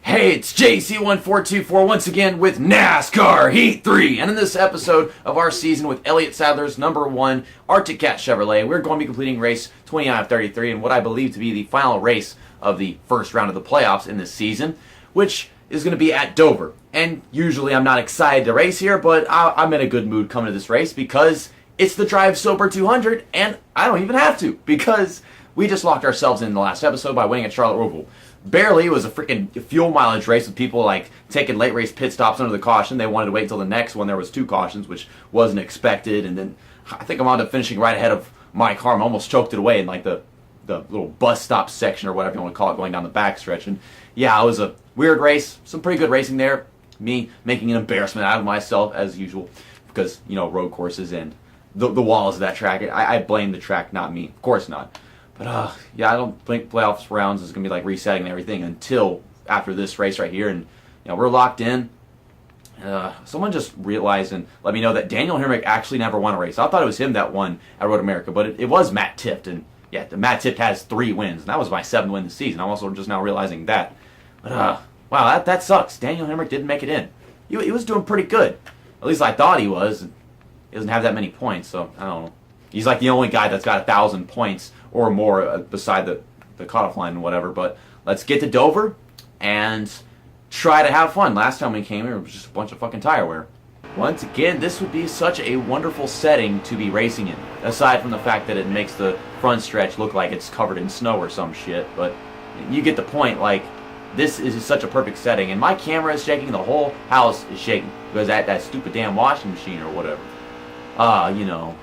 Hey, it's JC14244 once again with NASCAR Heat 3. And in this episode of our season with Elliott Sadler's #1 Arctic Cat Chevrolet, we're going to be completing race 29 of 33 in what I believe to be the final race of the first round of the playoffs in this season, which is going to be at Dover. And usually I'm not excited to race here, but I'm in a good mood coming to this race because it's the Drive Sober 200, and I don't even have to because we just locked ourselves in the last episode by winning at Charlotte Oval. Barely. It was a freaking fuel mileage race with people like taking late race pit stops under the caution. They wanted to wait until the next one. There was 2 cautions, which wasn't expected. And then I think I wound up finishing right ahead of my car. I almost choked it away in like the little bus stop section or whatever you want to call it, going down the back stretch. And yeah, it was a weird race. Some pretty good racing there. Me making an embarrassment out of myself as usual because, you know, road courses and the walls of that track. I blame the track, not me. Of course not. But, yeah, I don't think playoffs rounds is going to be like resetting and everything until after this race right here. And, you know, we're locked in. Someone just realized and let me know that Daniel Hemrick actually never won a race. I thought it was him that won at Road America, but it was Matt Tifft. And, yeah, Matt Tifft has 3 wins. And that was my 7th win this season. I'm also just now realizing that. But, wow, that sucks. Daniel Hemrick didn't make it in. He was doing pretty good. At least I thought he was. He doesn't have that many points, so I don't know. He's like the only guy that's got 1,000 points or more beside the cutoff line and whatever. But let's get to Dover and try to have fun. Last time we came here, it was just a bunch of fucking tire wear. Once again, this would be such a wonderful setting to be racing in. Aside from the fact that it makes the front stretch look like it's covered in snow or some shit. But you get the point. Like, this is such a perfect setting. And my camera is shaking. The whole house is shaking. Because that stupid damn washing machine or whatever. You know.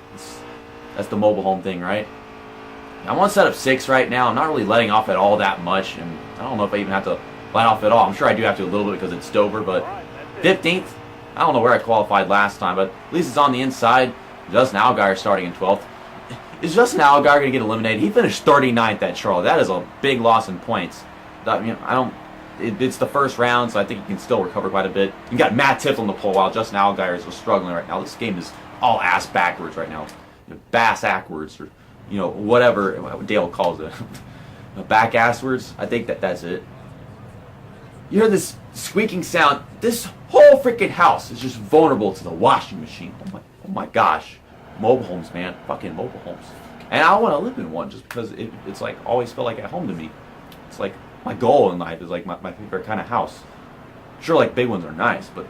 That's the mobile home thing, right? I'm on setup 6 right now. I'm not really letting off at all that much, and I don't know if I even have to let off at all. I'm sure I do have to a little bit because it's Dover, but 15th, I don't know where I qualified last time, but at least it's on the inside. Justin Allgaier starting in 12th. Is Justin Allgaier going to get eliminated? He finished 39th at Charlotte. That is a big loss in points. It's the first round, so I think he can still recover quite a bit. You got Matt Tifft on the pole while Justin Allgaier is struggling right now. This game is all ass backwards right now. Bass backwards, or you know, whatever Dale calls it. Back asswards. I think that's it. You hear this squeaking sound. This whole freaking house is just vulnerable to the washing machine. Oh my gosh. Mobile homes, man. Fucking mobile homes. And I want to live in one just because it's like always felt like at home to me. It's like my goal in life is like my favorite kind of house. Sure, like big ones are nice, but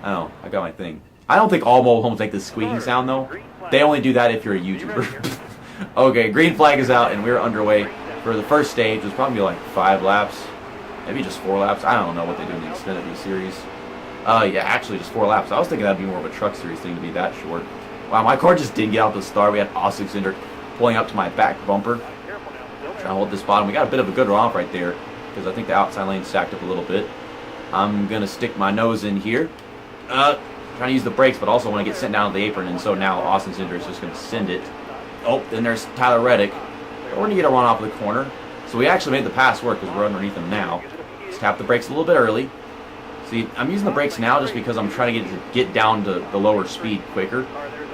I don't know. I got my thing. I don't think all mobile homes make this squeaking sound though. They only do that if you're a YouTuber. Okay, green flag is out, and we're underway for the first stage. It's probably like 5 laps, maybe just 4 laps. I don't know what they do in the Xfinity series. Yeah, actually just 4 laps. I was thinking that'd be more of a truck series thing to be that short. Wow, my car just didn't get out the start. We had Austin Cinder pulling up to my back bumper. Trying to hold this bottom. We got a bit of a good runoff right there because I think the outside lane stacked up a little bit. I'm gonna stick my nose in here. Trying to use the brakes, but also want to get sent down to the apron, and so now Austin Cinder is just going to send it. Oh, then there's Tyler Reddick. We're going to get a run off of the corner. So we actually made the pass work because we're underneath him now. Just tap the brakes a little bit early. See, I'm using the brakes now just because I'm trying to get down to the lower speed quicker.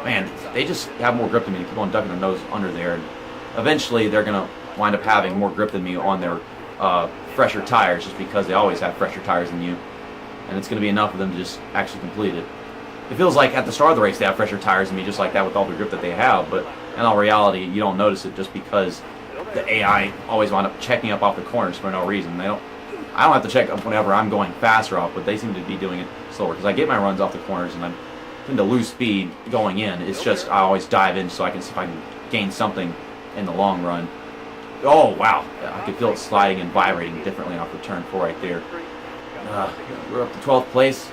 Man, they just have more grip than me. They keep on ducking their nose under there. And eventually they're going to wind up having more grip than me on their fresher tires just because they always have fresher tires than you. And it's going to be enough of them to just actually complete it. It feels like at the start of the race they have fresher tires than me, just like that with all the grip that they have, but in all reality, you don't notice it just because the AI always wind up checking up off the corners for no reason. I don't have to check up whenever I'm going faster off, but they seem to be doing it slower because I get my runs off the corners and I tend to lose speed going in. It's just I always dive in so I can see if I can gain something in the long run. Oh, wow. I can feel it sliding and vibrating differently off the turn 4 right there. We're up to 12th place.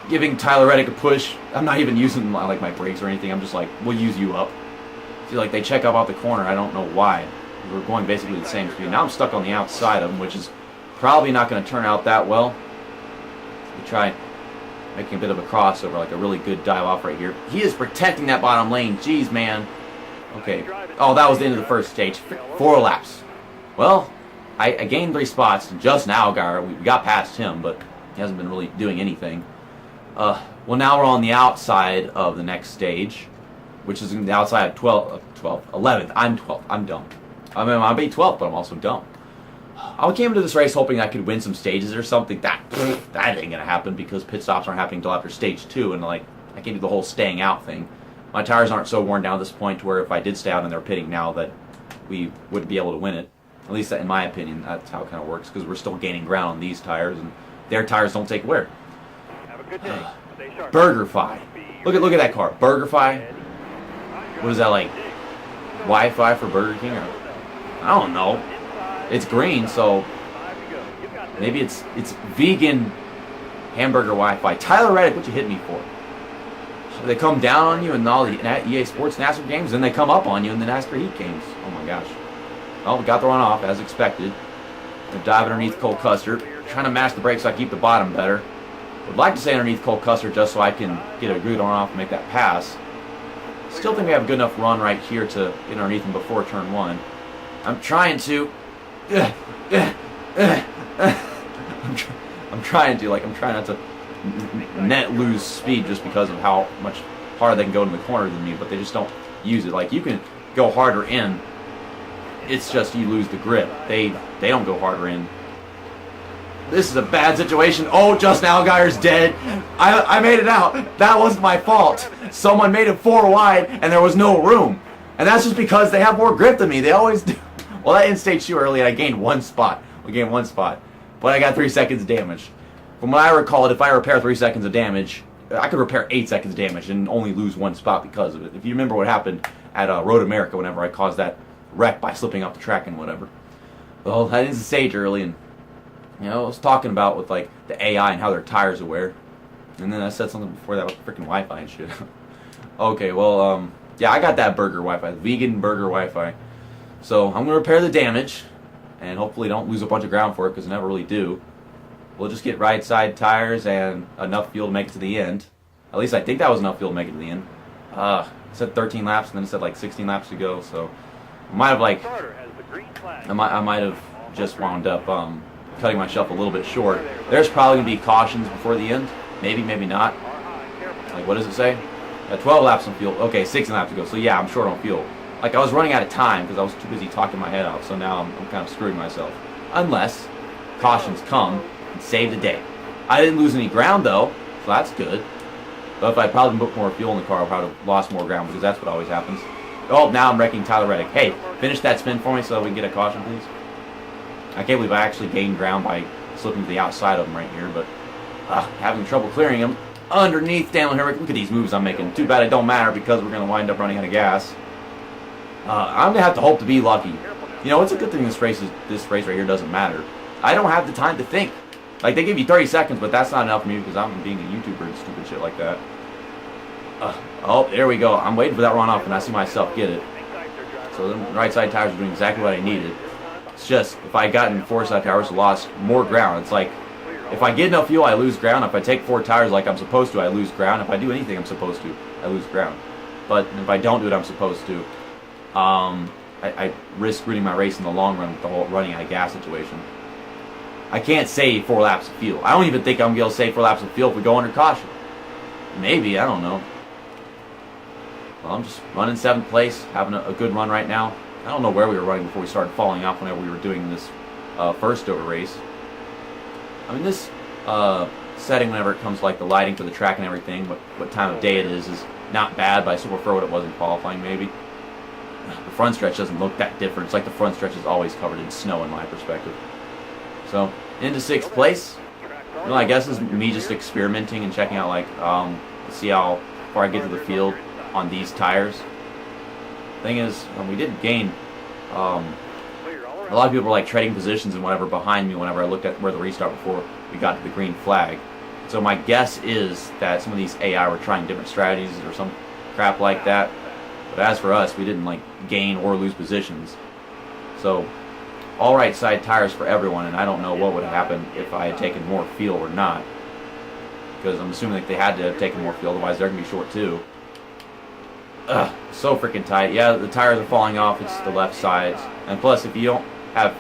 Giving Tyler Reddick a push. I'm not even using like my brakes or anything. I'm just like, we'll use you up. I feel like they check up off the corner. I don't know why. We're going basically the same speed. Now I'm stuck on the outside of him, which is probably not going to turn out that well. We try making a bit of a crossover, like a really good dive off right here. He is protecting that bottom lane. Jeez, man. Okay. Oh, that was the end of the first stage. 4 laps. Well, I gained 3 spots. Justin Allgaier, we got past him, but he hasn't been really doing anything. Well, now we're on the outside of the next stage, which is the outside of 11th. I'm 12th. I'm dumb. I mean, I'll be 12th, but I'm also dumb. I came into this race hoping I could win some stages or something. That ain't gonna happen because pit stops aren't happening until after stage 2, and like I can't do the whole staying out thing. My tires aren't so worn down at this point to where if I did stay out and they're pitting now that we wouldn't be able to win it. At least in my opinion, that's how it kind of works because we're still gaining ground on these tires and their tires don't take wear. Have a good day. Stay sharp. BurgerFi. Look at that car. BurgerFi. What is that, like Wi-Fi for Burger King? Or I don't know. It's green, so maybe it's vegan hamburger Wi-Fi. Tyler Reddick, what you hit me for? So they come down on you in all the EA Sports NASCAR games, then they come up on you in the NASCAR Heat games. Oh my gosh. Well, we got the run off as expected. They're diving underneath Cole Custer, trying to match the brakes so I keep the bottom better. Would like to stay underneath Cole Custer just so I can get a good run off and make that pass. Still think we have a good enough run right here to get underneath him before turn 1. I'm trying to. I'm trying not to net lose speed just because of how much harder they can go in the corner than me, but they just don't use it. Like, you can go harder in, it's just you lose the grip. They don't go harder in. This is a bad situation. Oh, Justin Allgaier's dead. I made it out. That wasn't my fault. Someone made it 4 wide and there was no room. And that's just because they have more grip than me. They always do. Well, I didn't stage 2 early and I gained 1 spot. We gained 1 spot. But I got 3 seconds of damage. From what I recall, if I repair 3 seconds of damage, I could repair 8 seconds of damage and only lose 1 spot because of it. If you remember what happened at Road America whenever I caused that wreck by slipping off the track and whatever. Well, I didn't stage early, and I was talking about with like the AI and how their tires are wear. And then I said something before that with freaking Wi-Fi and shit. Okay, well, yeah, I got that burger Wi-Fi, vegan burger Wi-Fi. So I'm going to repair the damage, and hopefully don't lose a bunch of ground for it, because I never really do. We'll just get right side tires and enough fuel to make it to the end. At least I think that was enough fuel to make it to the end. It said 13 laps, and then it said like 16 laps to go, so I might have just wound up cutting myself a little bit short. There's probably going to be cautions before the end. Maybe, maybe not. Like, what does it say? 12 laps on fuel. Okay, 16 laps to go. So yeah, I'm short on fuel. Like, I was running out of time because I was too busy talking my head off. So now I'm kind of screwing myself. Unless cautions come and save the day. I didn't lose any ground though, so that's good. But if I probably put more fuel in the car, I probably have lost more ground because that's what always happens. Oh, now I'm wrecking Tyler Reddick. Hey, finish that spin for me so we can get a caution, please. I can't believe I actually gained ground by slipping to the outside of him right here, but having trouble clearing him underneath Daniel Hemrick. Look at these moves I'm making. Too bad it don't matter because we're going to wind up running out of gas. I'm going to have to hope to be lucky. You know, it's a good thing this race right here doesn't matter. I don't have the time to think. Like, they give you 30 seconds, but that's not enough for me because I'm being a YouTuber and stupid shit like that. Oh, there we go. I'm waiting for that runoff, and I see myself get it. So the right side tires are doing exactly what I needed. It's just, if I had gotten 4 side tires, I lost more ground. It's like, if I get enough fuel, I lose ground. If I take 4 tires like I'm supposed to, I lose ground. If I do anything I'm supposed to, I lose ground. But if I don't do what I'm supposed to, I risk ruining my race in the long run with the whole running out of gas situation. I can't save 4 laps of fuel. I don't even think I'm going to be able to save 4 laps of fuel if we go under caution. Maybe, I don't know. Well, I'm just running 7th place, having a good run right now. I don't know where we were running before we started falling off whenever we were doing this first over race. I mean, this setting, whenever it comes to like the lighting for the track and everything, what time of day it is not bad, but I still prefer what it was in qualifying maybe. The front stretch doesn't look that different. It's like the front stretch is always covered in snow in my perspective. So, into 6th place. Well, I guess this is me just experimenting and checking out, like, see how far I get to the field on these tires. Thing is, we did gain. A lot of people were like trading positions and whatever behind me whenever I looked at where the restart before we got to the green flag. So my guess is that some of these AI were trying different strategies or some crap like that. But as for us, we didn't like gain or lose positions. So all right side tires for everyone, and I don't know what would have happened if I had taken more fuel or not. Because I'm assuming that they had to have taken more fuel, otherwise they're going to be short too. So freaking tight. Yeah, the tires are falling off. It's the left sides. And plus, if you don't have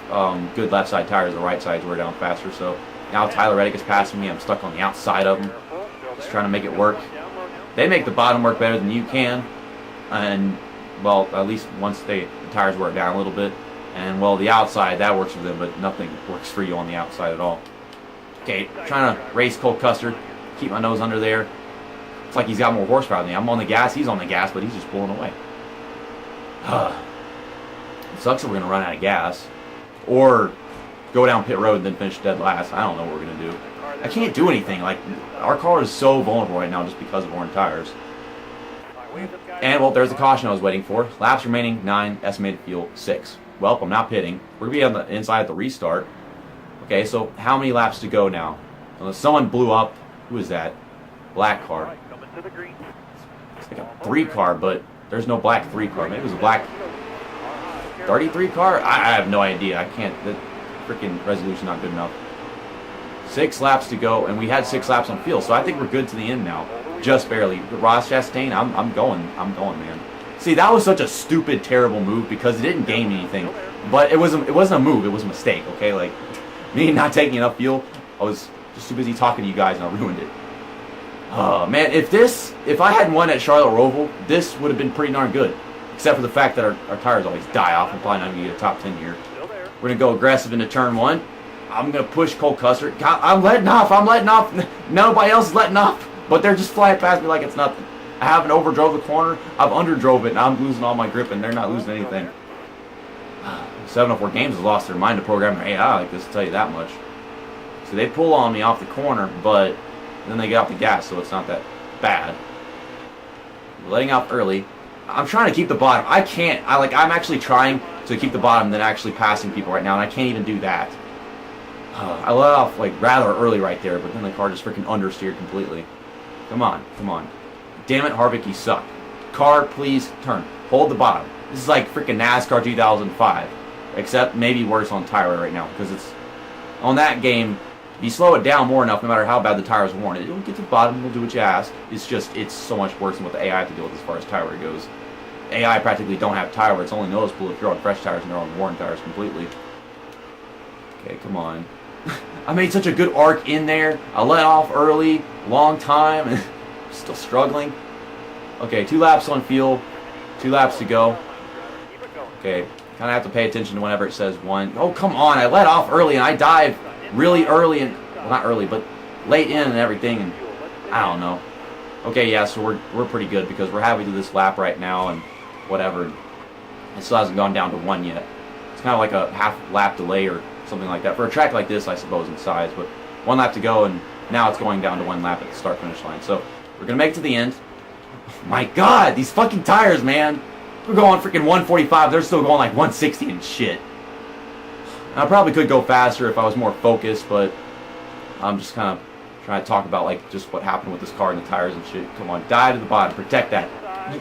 good left side tires, the right sides wear down faster. So now Tyler Reddick is passing me. I'm stuck on the outside of him. Just trying to make it work. They make the bottom work better than you can. And, well, at least once the tires wear down a little bit. And, well, the outside, that works for them, but nothing works for you on the outside at all. Okay, trying to race Cole Custer. Keep my nose under there. It's like he's got more horsepower than me. I'm on the gas, he's on the gas, but he's just pulling away. It sucks that we're going to run out of gas. Or go down pit road and then finish dead last. I don't know what we're going to do. I can't do anything. Like, our car is so vulnerable right now just because of worn tires. And, well, there's the caution I was waiting for. Laps remaining, 9. Estimated fuel, 6. Well, I'm not pitting. We're going to be on the inside at the restart. Okay, so how many laps to go now? Unless someone blew up. Who is that? Black car. It's like a 3 car, but there's no black 3 car. Maybe it was a black 33 car? I have no idea. I can't. The freaking resolution not good enough. 6 laps to go, and we had 6 laps on field, so I think we're good to the end now. Just barely. Ross Chastain, I'm going, man. See, that was such a stupid, terrible move because it didn't gain anything. But it wasn't a move. It was a mistake. Okay, like me not taking enough fuel. I was just too busy talking to you guys, and I ruined it. Oh man, if I hadn't won at Charlotte Roval, this would have been pretty darn good. Except for the fact that our tires always die off. I'm probably not going to get a top 10 here. We're going to go aggressive into turn 1. I'm going to push Cole Custer. God, I'm letting off. Nobody else is letting off. But they're just flying past me like it's nothing. I haven't overdrove the corner. I've underdrove it, and I'm losing all my grip, and they're not losing anything. 704 Games has lost their mind to program their AI like this, to tell you that much. So they pull on me off the corner, but then they get off the gas, so it's not that bad. Letting off early. I'm trying to keep the bottom. I can't. I'm actually trying to keep the bottom than actually passing people right now, and I can't even do that. I let off like rather early right there, but then the car just freaking understeered completely. Come on. Damn it, Harvick, you suck. Car, please turn. Hold the bottom. This is like freaking NASCAR 2005, except maybe worse on tire right now because it's on that game. If you slow it down more enough, no matter how bad the tire is worn, it'll get to the bottom, it'll do what you ask. It's so much worse than what the AI have to deal with as far as tire wear goes. AI practically don't have tire wear. It's only noticeable if you're on fresh tires and they're on worn tires completely. Okay, come on. I made such a good arc in there. I let off early, long time, and still struggling. Okay, 2 laps on fuel, 2 laps to go. Okay, kind of have to pay attention to whenever it says 1. Oh, come on, I let off early, and I dive really early, and well, not early, but late in and everything, and I don't know. Okay, yeah, so we're pretty good because we're halfway through this lap right now, and whatever. It still hasn't gone down to 1 yet. It's kind of like a half lap delay or something like that. For a track like this, I suppose, in size, but 1 lap to go, and now it's going down to 1 lap at the start-finish line. So we're going to make it to the end. My God, these fucking tires, man. We're going freaking 145. They're still going like 160 and shit. I probably could go faster if I was more focused, but I'm just kind of trying to talk about like just what happened with this car and the tires and shit. Come on, dive to the bottom. Protect that.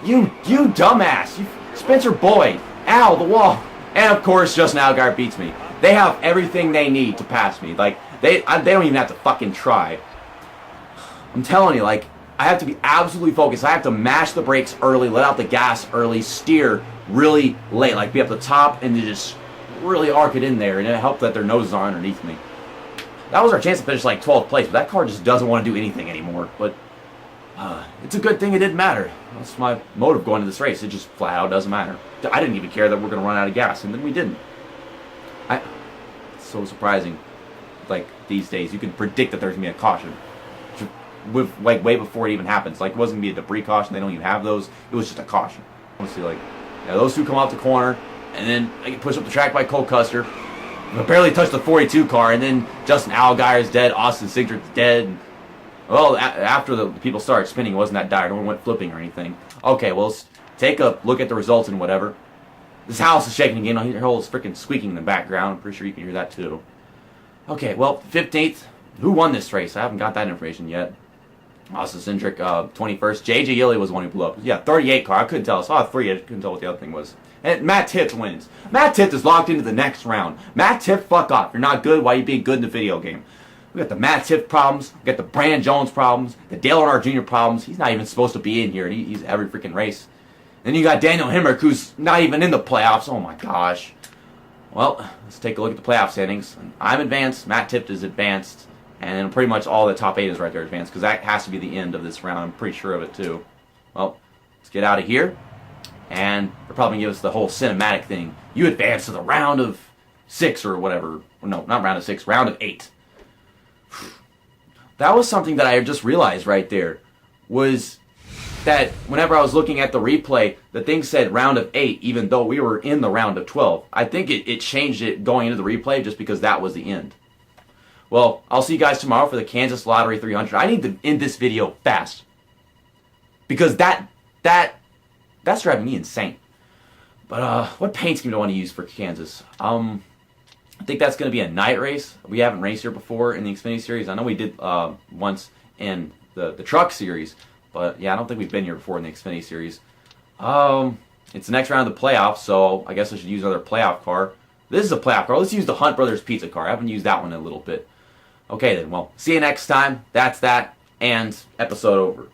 You dumbass. You Spencer Boyd. Ow, the wall. And of course, Justin Allgaier beats me. They have everything they need to pass me. Like, they don't even have to fucking try. I'm telling you, like, I have to be absolutely focused. I have to mash the brakes early, let out the gas early, steer really late, like be up the top and just really arc it in there, and it helped that their noses are underneath me. That was our chance to finish like 12th place, but that car just doesn't want to do anything anymore. But it's a good thing it didn't matter. That's my motive going into this race. It just flat out doesn't matter. I didn't even care that we're going to run out of gas, and then we didn't. It's so surprising. Like, these days, you can predict that there's going to be a caution. With, like, way before it even happens. Like, it wasn't going to be a debris caution. They don't even have those. It was just a caution. Let's see, like, yeah, those two come off the corner, and then they get pushed up the track by Cole Custer. Barely touched the 42 car, and then Justin Allgaier's dead. Austin Cindric's dead. And, well, after the people started spinning, it wasn't that dire. No one went flipping or anything. Okay, well, let's take a look at the results and whatever. This house is shaking again. I hear all this freaking squeaking in the background. I'm pretty sure you can hear that too. Okay, well, 15th. Who won this race? I haven't got that information yet. Austin Cindric, 21st. J.J. Yeley was the one who blew up. Yeah, 38 car. I couldn't tell. I saw a 3. I couldn't tell what the other thing was. And Matt Tiff wins. Matt Tiff is locked into the next round. Matt Tiff, fuck off. You're not good. Why are you being good in the video game? We got the Matt Tiff problems. We got the Brandon Jones problems. The Dale Earnhardt Jr. problems. He's not even supposed to be in here. And he's every freaking race. Then you got Daniel Hemrick, who's not even in the playoffs. Oh my gosh. Well, let's take a look at the playoff standings. I'm advanced. Matt Tiff is advanced. And pretty much all the top 8 is right there advanced, because that has to be the end of this round. I'm pretty sure of it, too. Well, let's get out of here. and they're probably going to give us the whole cinematic thing. You advance to the round of 6 or whatever. No, not round of 6, round of 8. That was something that I just realized right there, was that whenever I was looking at the replay, the thing said round of 8, even though we were in the round of 12. I think it changed it going into the replay just because that was the end. Well, I'll see you guys tomorrow for the Kansas Lottery 300. I need to end this video fast, because that's driving me insane. But what paint scheme do I want to use for Kansas? I think that's going to be a night race. We haven't raced here before in the Xfinity Series. I know we did once in the Truck Series, but yeah, I don't think we've been here before in the Xfinity Series. It's the next round of the playoffs, so I guess I should use another playoff car. This is a playoff car. Let's use the Hunt Brothers Pizza car. I haven't used that one in a little bit. Okay then, well, see you next time. That's that, and episode over.